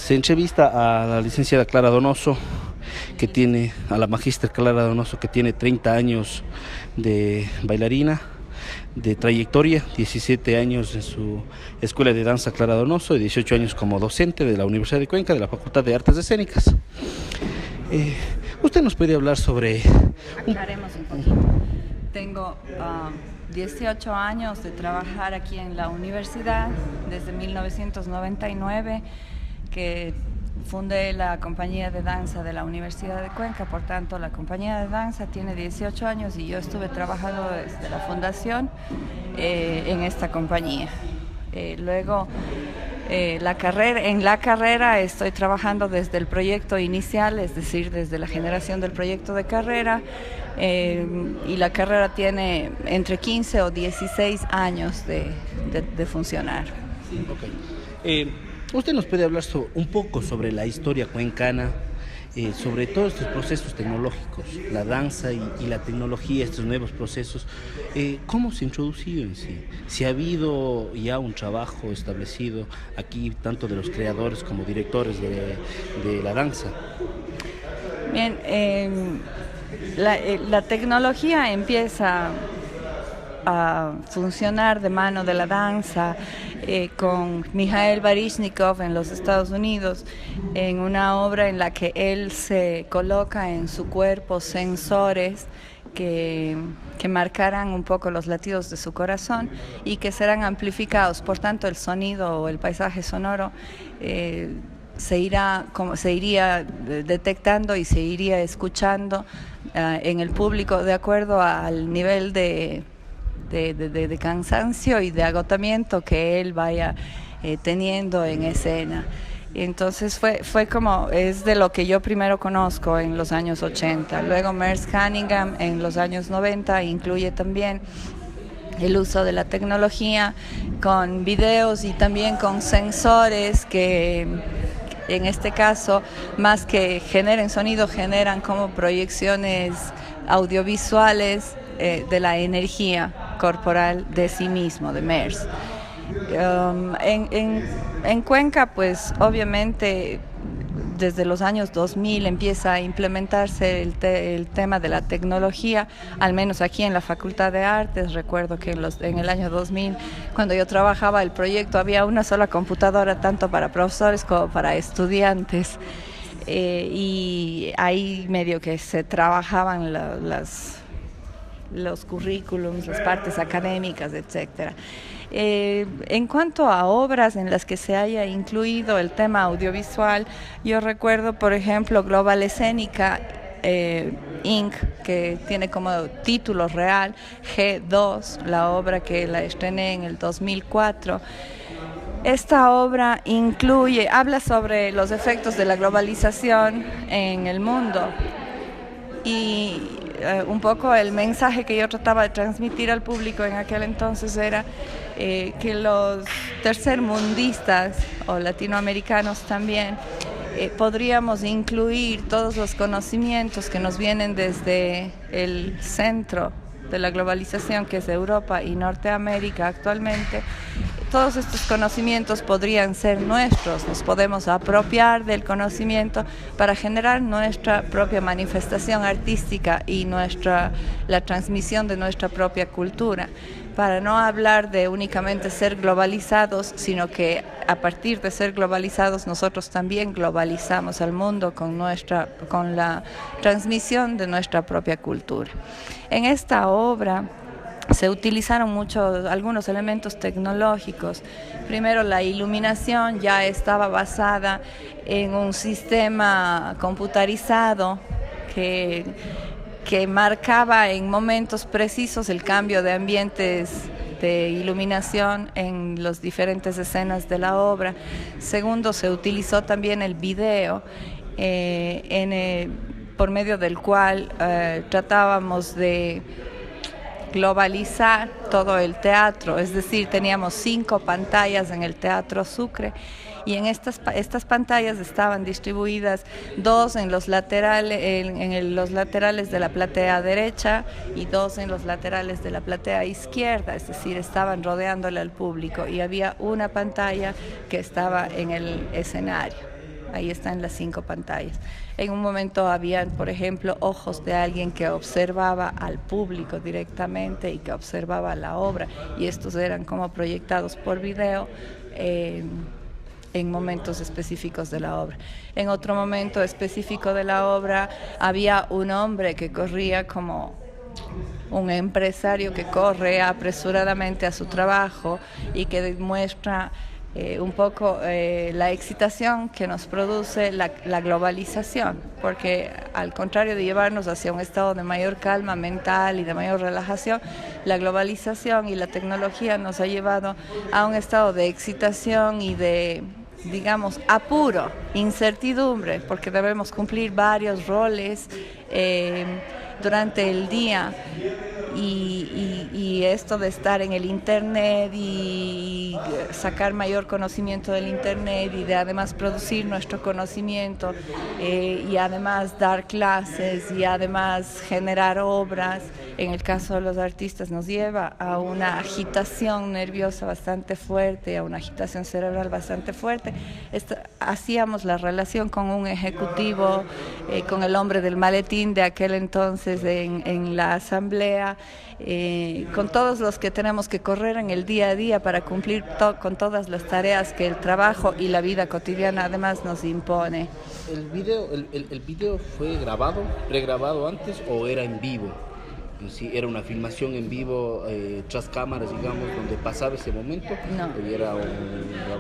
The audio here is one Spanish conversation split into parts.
Se entrevista a la licenciada Clara Donoso, a la magíster Clara Donoso, que tiene 30 años de bailarina, de trayectoria, 17 años en su escuela de danza Clara Donoso y 18 años como docente de la Universidad de Cuenca, de la Facultad de Artes Escénicas. ¿Usted nos puede hablar sobre...? Aclaremos un poquito. Tengo 18 años de trabajar aquí en la universidad desde 1999, que fundé la compañía de danza de la Universidad de Cuenca. Por tanto, la compañía de danza tiene 18 años y yo estuve trabajando desde la fundación en esta compañía. Luego, en la carrera estoy trabajando desde el proyecto inicial, es decir, desde la generación del proyecto de carrera, y la carrera tiene entre 15 o 16 años de funcionar. Okay. ¿Usted nos puede hablar un poco sobre la historia cuencana, sobre todos estos procesos tecnológicos, la danza y la tecnología, estos nuevos procesos? ¿Cómo se ha introducido en sí? Si ha habido ya un trabajo establecido aquí, tanto de los creadores como directores de la danza. Bien, la tecnología empieza a funcionar de mano de la danza con Mikhail Baryshnikov en los Estados Unidos, en una obra en la que él se coloca en su cuerpo sensores que marcarán un poco los latidos de su corazón y que serán amplificados. Por tanto, el sonido o el paisaje sonoro se iría detectando y se iría escuchando en el público de acuerdo al nivel de cansancio y de agotamiento que él vaya teniendo en escena. Entonces es de lo que yo primero conozco en los años 80. Luego Merce Cunningham en los años 90 incluye también el uso de la tecnología con videos y también con sensores que en este caso, más que generen sonido, generan como proyecciones audiovisuales de la energía corporal de sí mismo, de Merce. En Cuenca, pues obviamente desde los años 2000 empieza a implementarse el tema de la tecnología, al menos aquí en la Facultad de Artes. Recuerdo que en el año 2000, cuando yo trabajaba el proyecto, había una sola computadora tanto para profesores como para estudiantes, y ahí medio que se trabajaban los currículums, las partes académicas, etcétera. En cuanto a obras en las que se haya incluido el tema audiovisual, yo recuerdo, por ejemplo, Global Escénica Inc., que tiene como título real G2, la obra que la estrené en el 2004. Esta obra habla sobre los efectos de la globalización en el mundo y un poco el mensaje que yo trataba de transmitir al público en aquel entonces era que los tercermundistas o latinoamericanos también podríamos incluir todos los conocimientos que nos vienen desde el centro de la globalización, que es Europa y Norteamérica actualmente. Todos estos conocimientos podrían ser nuestros, nos podemos apropiar del conocimiento para generar nuestra propia manifestación artística y la transmisión de nuestra propia cultura, para no hablar de únicamente ser globalizados, sino que a partir de ser globalizados nosotros también globalizamos al mundo con la transmisión de nuestra propia cultura. En esta obra se utilizaron algunos elementos tecnológicos. Primero, la iluminación ya estaba basada en un sistema computarizado que marcaba en momentos precisos el cambio de ambientes de iluminación en las diferentes escenas de la obra. Segundo, se utilizó también el video por medio del cual tratábamos de globalizar todo el teatro, es decir, teníamos 5 pantallas en el Teatro Sucre y en estas pantallas estaban distribuidas 2 en los laterales de la platea derecha y 2 en los laterales de la platea izquierda, es decir, estaban rodeándole al público y había una pantalla que estaba en el escenario. ahí están las 5 pantallas. En un momento habían, por ejemplo, ojos de alguien que observaba al público directamente y que observaba la obra, y estos eran como proyectados por video en momentos específicos de la obra. En otro momento específico de la obra había un hombre que corría como un empresario que corre apresuradamente a su trabajo y que demuestra un poco la excitación que nos produce la globalización, porque al contrario de llevarnos hacia un estado de mayor calma mental y de mayor relajación, la globalización y la tecnología nos ha llevado a un estado de excitación y de, digamos, apuro, incertidumbre, porque debemos cumplir varios roles durante el día. Y esto de estar en el internet y sacar mayor conocimiento del internet y de además producir nuestro conocimiento y además dar clases y además generar obras, en el caso de los artistas nos lleva a una agitación nerviosa bastante fuerte, a una agitación cerebral bastante fuerte. Hacíamos la relación con un ejecutivo, con el hombre del maletín de aquel entonces en la asamblea, con todos los que tenemos que correr en el día a día para cumplir con todas las tareas que el trabajo y la vida cotidiana además nos impone. ¿El video fue grabado, pregrabado antes o era en vivo? Sí, era una filmación en vivo tras cámaras, digamos, donde pasaba ese momento. No. Era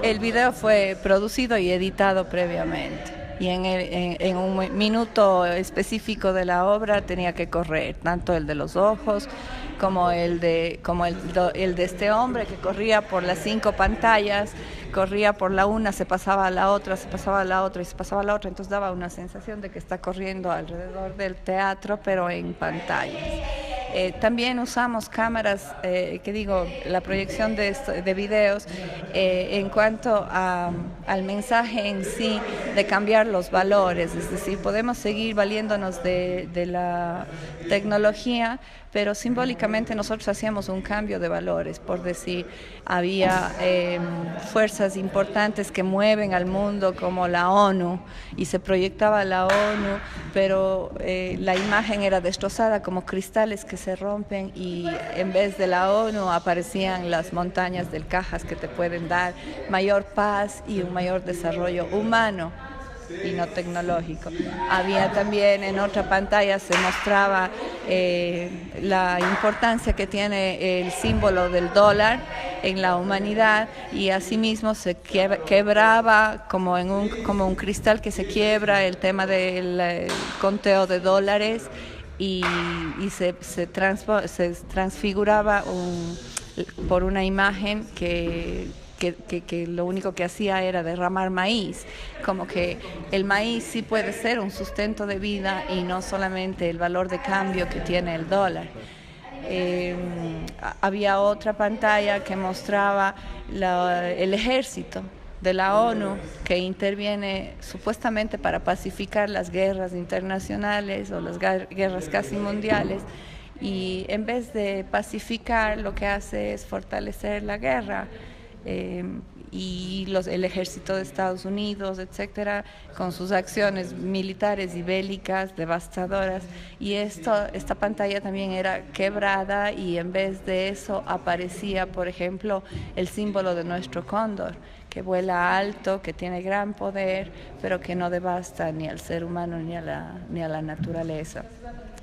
el video fue producido y editado previamente. Y en un minuto específico de la obra tenía que correr tanto el de los ojos como el de este hombre que corría por las 5 pantallas, corría por la una, se pasaba a la otra, se pasaba a la otra y se pasaba a la otra, entonces daba una sensación de que está corriendo alrededor del teatro, pero en pantallas. También usamos cámaras, la proyección de videos en cuanto al mensaje en sí, de cambiar los valores, es decir, podemos seguir valiéndonos de la tecnología, pero simbólicamente nosotros hacíamos un cambio de valores, por decir, había fuerzas importantes que mueven al mundo como la ONU, y se proyectaba la ONU, pero la imagen era destrozada como cristales que se rompen, y en vez de la ONU aparecían las montañas del Cajas que te pueden dar mayor paz y un mayor desarrollo humano y no tecnológico. Había también en otra pantalla se mostraba la importancia que tiene el símbolo del dólar en la humanidad, y asimismo se quebraba como un cristal que se quiebra el tema del conteo de dólares, y se transfiguraba por una imagen que lo único que hacía era derramar maíz, como que el maíz sí puede ser un sustento de vida y no solamente el valor de cambio que tiene el dólar. Había otra pantalla que mostraba el ejército de la ONU que interviene supuestamente para pacificar las guerras internacionales o las guerras casi mundiales, y en vez de pacificar lo que hace es fortalecer la guerra. Y el ejército de Estados Unidos, etcétera, con sus acciones militares y bélicas devastadoras, y esta pantalla también era quebrada, y en vez de eso aparecía, por ejemplo, el símbolo de nuestro cóndor, que vuela alto, que tiene gran poder, pero que no devasta ni al ser humano ni a la naturaleza.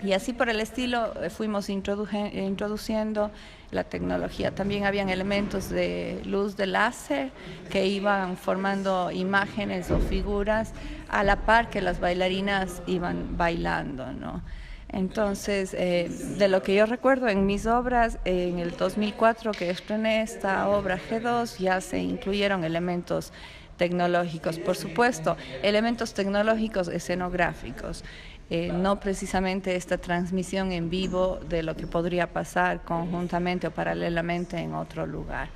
Y así por el estilo fuimos introduciendo la tecnología. También habían elementos de luz de láser que iban formando imágenes o figuras a la par que las bailarinas iban bailando, ¿no? Entonces, de lo que yo recuerdo en mis obras, en el 2004 que estrené esta obra G2, ya se incluyeron elementos tecnológicos, por supuesto, elementos tecnológicos escenográficos. No precisamente esta transmisión en vivo de lo que podría pasar conjuntamente o paralelamente en otro lugar.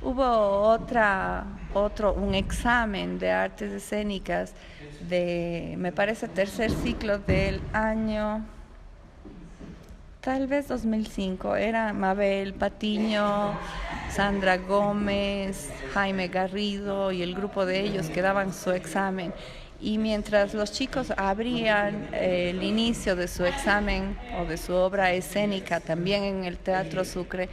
Hubo un examen de artes escénicas me parece, tercer ciclo del año Tal vez 2005, era Mabel Patiño, Sandra Gómez, Jaime Garrido y el grupo de ellos que daban su examen. Y mientras los chicos abrían el inicio de su examen o de su obra escénica, también en el Teatro Sucre,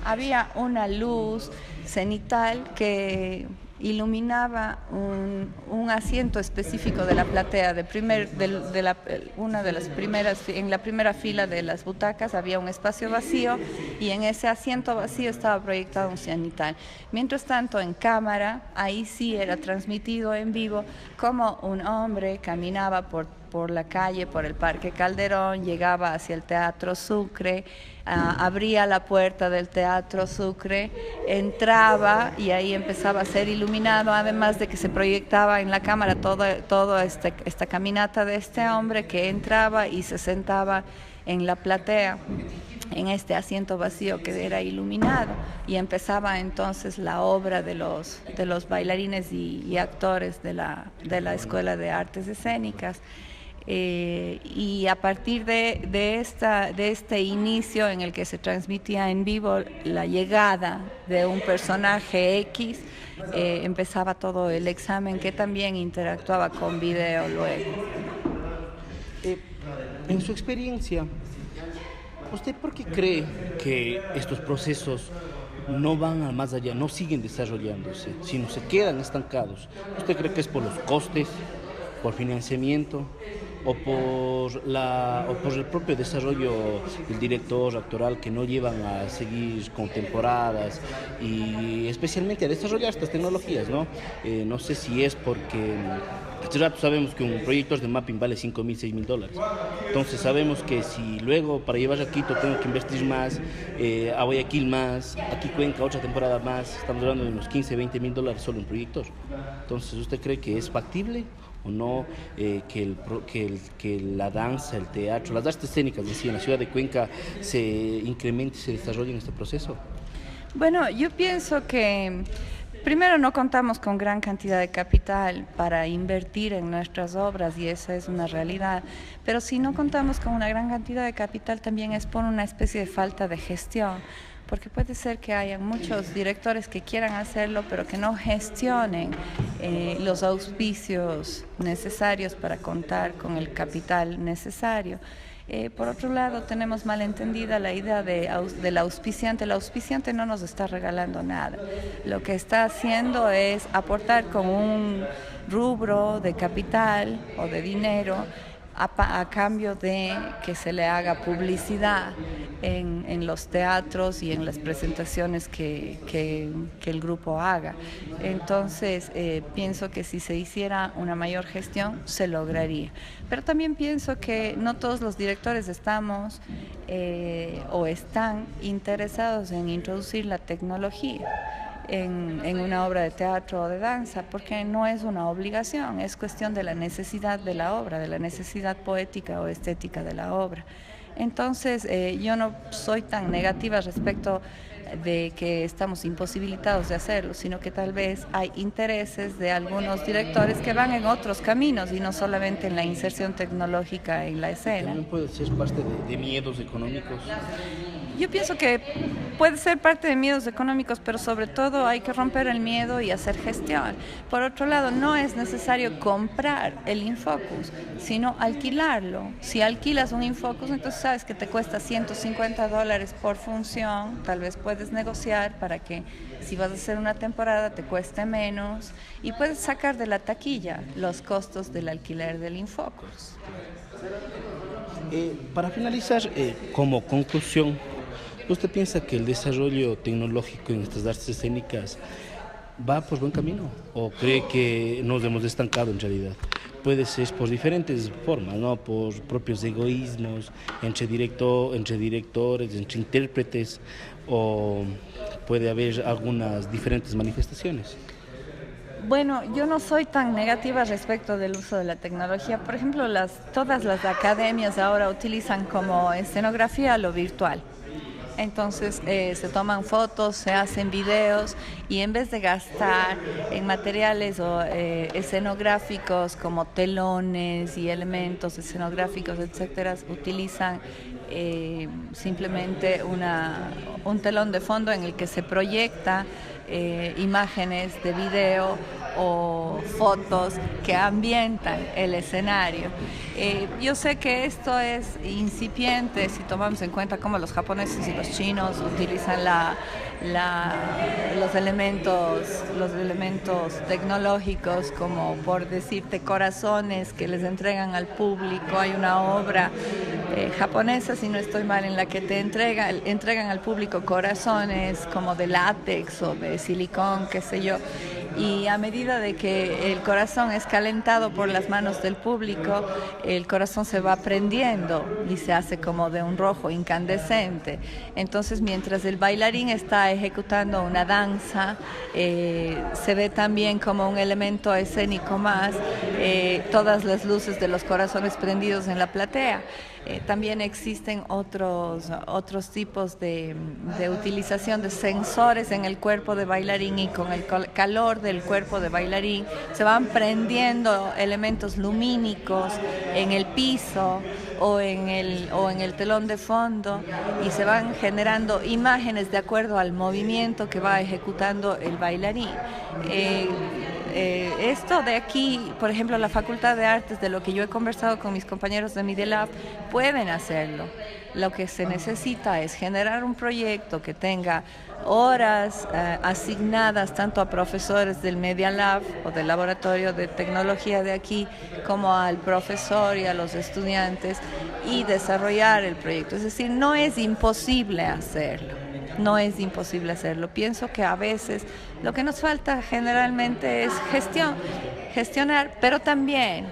había una luz cenital que iluminaba un asiento específico de la platea. Una de las primeras, en la primera fila de las butacas había un espacio vacío y en ese asiento vacío estaba proyectado un cenital. Mientras tanto, en cámara, ahí sí era transmitido en vivo como un hombre caminaba por la calle, por el Parque Calderón, llegaba hacia el Teatro Sucre, abría la puerta del Teatro Sucre, entraba y ahí empezaba a ser iluminado, además de que se proyectaba en la cámara toda esta caminata de este hombre que entraba y se sentaba en la platea, en este asiento vacío que era iluminado, y empezaba entonces la obra de los bailarines y actores de la Escuela de Artes Escénicas. Y a partir de este inicio en el que se transmitía en vivo la llegada de un personaje X, empezaba todo el examen que también interactuaba con video luego. En su experiencia, ¿usted por qué cree que estos procesos no van a más allá, no siguen desarrollándose, sino se quedan estancados? ¿Usted cree que es por los costes, por financiamiento o por el propio desarrollo del director actoral, que no llevan a seguir con temporadas y especialmente a desarrollar estas tecnologías, ¿no? No sé si es porque hace rato sabemos que un proyector de mapping vale $5,000, $6,000. Entonces sabemos que si luego para llevar a Quito tengo que invertir más, a Guayaquil más, aquí Cuenca otra temporada más, estamos hablando de unos $15, $20,000 solo un proyector. Entonces, ¿usted cree que es factible o no que la danza, el teatro, las artes escénicas, en la ciudad de Cuenca se incremente y se desarrolle en este proceso? Bueno, yo pienso que primero no contamos con gran cantidad de capital para invertir en nuestras obras y esa es una realidad, pero si no contamos con una gran cantidad de capital también es por una especie de falta de gestión, porque puede ser que haya muchos directores que quieran hacerlo pero que no gestionen los auspicios necesarios para contar con el capital necesario. Por otro lado, tenemos mal entendida la idea del auspiciante. El auspiciante no nos está regalando nada. Lo que está haciendo es aportar con un rubro de capital o de dinero a cambio de que se le haga publicidad en los teatros y en las presentaciones que el grupo haga. Entonces, pienso que si se hiciera una mayor gestión, se lograría. Pero también pienso que no todos los directores estamos o están interesados en introducir la tecnología en una obra de teatro o de danza, porque no es una obligación, es cuestión de la necesidad de la obra, de la necesidad poética o estética de la obra. Entonces, yo no soy tan negativa respecto de que estamos imposibilitados de hacerlo, sino que tal vez hay intereses de algunos directores que van en otros caminos y no solamente en la inserción tecnológica en la escena. ¿También puede ser parte de miedos económicos? Yo pienso que puede ser parte de miedos económicos, pero sobre todo hay que romper el miedo y hacer gestión. Por otro lado, no es necesario comprar el Infocus, sino alquilarlo. Si alquilas un Infocus, entonces sabes que te cuesta $150 por función, tal vez puedes negociar para que si vas a hacer una temporada te cueste menos y puedes sacar de la taquilla los costos del alquiler del Infocus. Para finalizar, como conclusión, ¿usted piensa que el desarrollo tecnológico en estas artes escénicas va por buen camino? ¿O cree que nos hemos estancado en realidad? Puede ser por diferentes formas, ¿no? Por propios egoísmos, entre directores, entre intérpretes, o puede haber algunas diferentes manifestaciones. Bueno, yo no soy tan negativa respecto del uso de la tecnología. Por ejemplo, todas las academias ahora utilizan como escenografía lo virtual. Entonces se toman fotos, se hacen videos y en vez de gastar en materiales escenográficos como telones y elementos escenográficos, etcétera, utilizan simplemente un telón de fondo en el que se proyecta imágenes de video o fotos que ambientan el escenario. Yo sé que esto es incipiente si tomamos en cuenta cómo los japoneses y los chinos utilizan los elementos tecnológicos, como por decirte corazones que les entregan al público. Hay una obra japonesa, si no estoy mal, en la que te entregan al público corazones como de látex o de silicón, qué sé yo, y a medida de que el corazón es calentado por las manos del público, el corazón se va prendiendo y se hace como de un rojo incandescente. Entonces, mientras el bailarín está ejecutando una danza, se ve también como un elemento escénico más todas las luces de los corazones prendidos en la platea. También existen otros tipos de utilización de sensores en el cuerpo de bailarín, y con el calor del cuerpo de bailarín se van prendiendo elementos lumínicos en el piso o en el telón de fondo, y se van generando imágenes de acuerdo al movimiento que va ejecutando el bailarín. Esto de aquí, por ejemplo, la Facultad de Artes, de lo que yo he conversado con mis compañeros de Media Lab, pueden hacerlo. Lo que se necesita es generar un proyecto que tenga horas asignadas tanto a profesores del Media Lab o del laboratorio de tecnología de aquí, como al profesor y a los estudiantes, y desarrollar el proyecto. Es decir, no es imposible hacerlo. No es imposible hacerlo. Pienso que a veces lo que nos falta generalmente es gestionar, pero también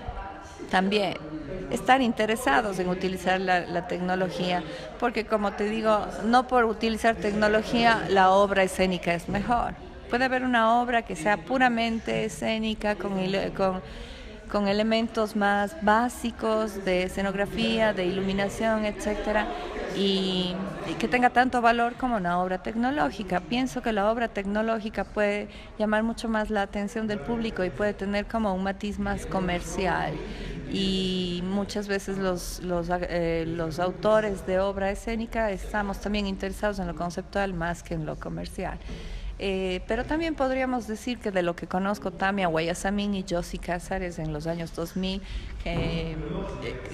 estar interesados en utilizar la tecnología, porque, como te digo, no por utilizar tecnología la obra escénica es mejor. Puede haber una obra que sea puramente escénica, con elementos más básicos de escenografía, de iluminación, etcétera, y que tenga tanto valor como una obra tecnológica. Pienso que la obra tecnológica puede llamar mucho más la atención del público y puede tener como un matiz más comercial, y muchas veces los autores de obra escénica estamos también interesados en lo conceptual más que en lo comercial. Pero también podríamos decir que de lo que conozco, Tamia Guayasamín y Josie Cázares en los años 2000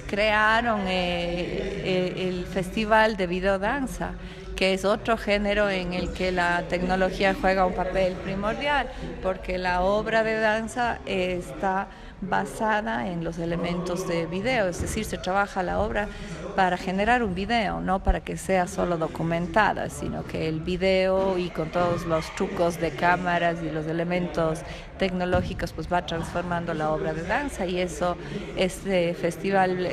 crearon el Festival de Videodanza, que es otro género en el que la tecnología juega un papel primordial, porque la obra de danza está basada en los elementos de video, es decir, se trabaja la obra para generar un video, no para que sea solo documentada, sino que el video, y con todos los trucos de cámaras y los elementos tecnológicos, pues va transformando la obra de danza, y eso, este festival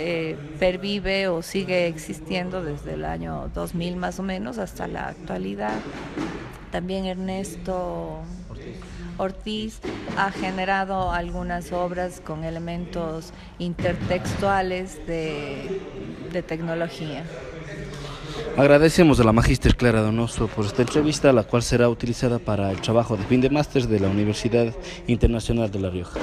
pervive o sigue existiendo desde el año 2000 más o menos hasta la actualidad. También Ernesto Ortiz ha generado algunas obras con elementos intertextuales de tecnología. Agradecemos a la magíster Clara Donoso por esta entrevista, la cual será utilizada para el trabajo de fin de máster de la Universidad Internacional de La Rioja.